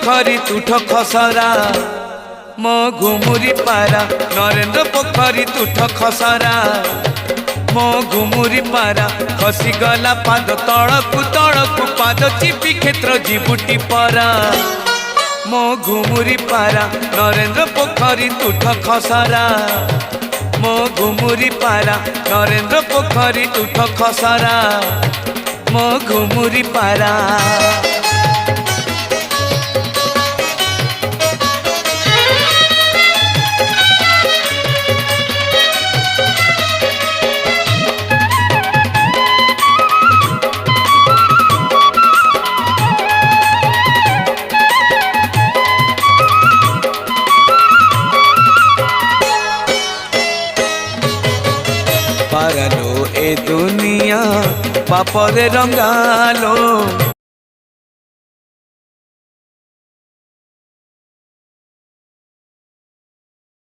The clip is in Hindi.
पोखरी तुठ खसरा मो घुमुरी पारा नरेंद्र पोखरी तुठ खसरा मो घुमुरी पारा खसीगला पाद तड़कू पाद चिपी क्षेत्र जीवुटी परा मो घुमुरी पारा नरेंद्र पोखरी तुठ खसरा मो घुमुरी पारा नरेंद्र पोखरी तुठ खसरा मो घुमुरी पारा। पारालो ए दुनिया पापरे रंगालो